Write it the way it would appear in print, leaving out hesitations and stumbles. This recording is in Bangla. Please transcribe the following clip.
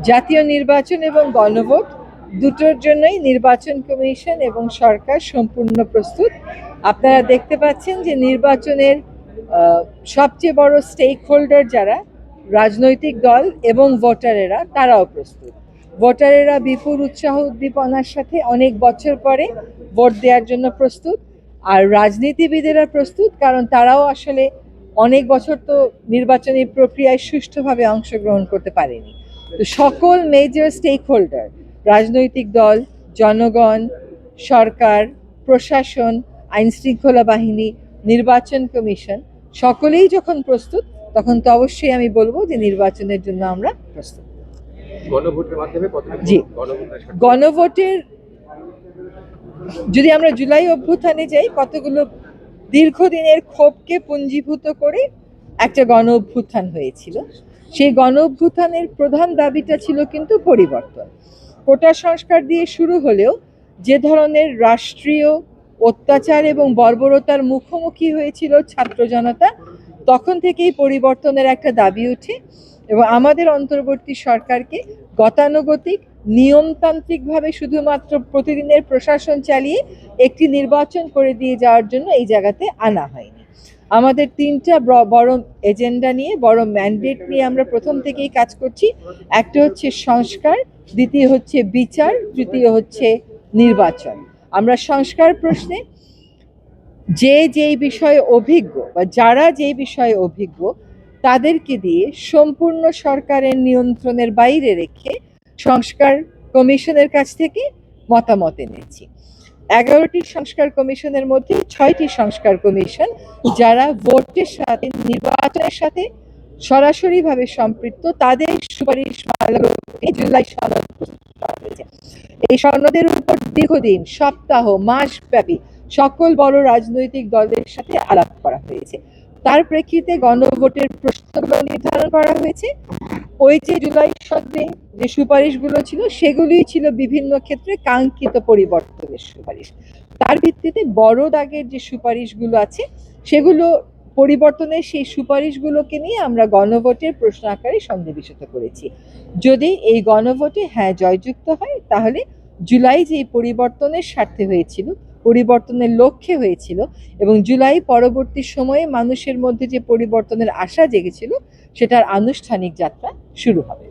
জাতীয় নির্বাচন এবং গণভোট দুটোর জন্যই নির্বাচন কমিশন এবং সরকার সম্পূর্ণ প্রস্তুত। আপনারা দেখতে পাচ্ছেন যে নির্বাচনের সবচেয়ে বড় স্টেক হোল্ডার যারা রাজনৈতিক দল এবং ভোটারেরা তারাও প্রস্তুত। ভোটারেরা বিপুল উৎসাহ উদ্দীপনার সাথে অনেক বছর পরে ভোট দেওয়ার জন্য প্রস্তুত, আর রাজনীতিবিদেরা প্রস্তুত, কারণ তারাও আসলে অনেক বছর তো নির্বাচনী প্রক্রিয়ায় সুষ্ঠুভাবে অংশগ্রহণ করতে পারেনি। তো সকল মেজর স্টেক হোল্ডার, রাজনৈতিক দল, জনগণ, সরকার, প্রশাসন, আইনশৃঙ্খলা বাহিনী, নির্বাচন কমিশন সকলেই যখন প্রস্তুত, তখন তো অবশ্যই আমি বলবো যে নির্বাচনের জন্য আমরা প্রস্তুত। গণভোটের মাধ্যমে জি, গণভোটের যদি আমরা জুলাই অভ্যুত্থানে যাই, কতগুলো দীর্ঘদিনের ক্ষোভকে পুঞ্জীভূত করে একটা গণ অভ্যুত্থান হয়েছিল। সেই গণ অভ্যুত্থানের প্রধান দাবিটা ছিল কিন্তু পরিবর্তন। কোটা সংস্কার দিয়ে শুরু হলেও যে ধরনের রাষ্ট্রীয় অত্যাচার এবং বর্বরতার মুখোমুখি হয়েছিল ছাত্র জনতা, তখন থেকেই পরিবর্তনের একটা দাবি ওঠে এবং আমাদের অন্তর্বর্তী সরকারকে গতানুগতিক নিয়মতান্ত্রিকভাবে শুধুমাত্র প্রতিদিনের প্রশাসন চালিয়ে একটি নির্বাচন করে দিয়ে যাওয়ার জন্য এই জায়গাতে আনা হয়নি। আমাদের তিনটা বড় এজেন্ডা নিয়ে, বড় ম্যান্ডেট নিয়ে আমরা প্রথম থেকেই কাজ করছি। একটা হচ্ছে সংস্কার, দ্বিতীয় হচ্ছে বিচার, তৃতীয় হচ্ছে নির্বাচন। আমরা সংস্কার প্রশ্নে যেই বিষয়ে অভিজ্ঞ বা যারা যেই বিষয়ে অভিজ্ঞ তাদেরকে দিয়ে সম্পূর্ণ সরকারের নিয়ন্ত্রণের বাইরে রেখে সংস্কার কমিশনের কাছ থেকে মতামত এনেছি। 11টি সংস্কার কমিশনের মধ্যে 6টি সংস্কার কমিশন যারা ভোটের সাথে, নির্বাচনের সাথে সরাসরিভাবে সম্পৃক্ত, তাদের সুপারিশ জুলাই সনদ করা হয়েছে। এই সনদের উপর দীর্ঘদিন, সপ্তাহ, মাস ব্যাপী সকল বড় রাজনৈতিক দলের সাথে আলাপ করা হয়েছে। তার প্রেক্ষিতে গণভোটের প্রশ্নগুলো নির্ধারণ করা হয়েছে। ওই যে জুলাই সনদে যে সুপারিশগুলো ছিল, সেগুলোই ছিল বিভিন্ন ক্ষেত্রে কাঙ্ক্ষিত পরিবর্তনের সুপারিশ। তার ভিত্তিতে বড় দাগের যে সুপারিশগুলো আছে, সেগুলো পরিবর্তনের সেই সুপারিশগুলোকে নিয়ে আমরা গণভোটের প্রশ্ন আকারে সন্নিবেশিত করেছি। যদি এই গণভোটে হ্যাঁ জয়যুক্ত হয়, তাহলে জুলাই যে পরিবর্তনের স্বার্থে হয়েছিল, পরিবর্তনের লক্ষ্যে হয়েছিল এবং জুলাই পরবর্তী সময়ে মানুষের মধ্যে যে পরিবর্তনের আশা জেগেছিল, সেটার আনুষ্ঠানিক যাত্রা শুরু হবে।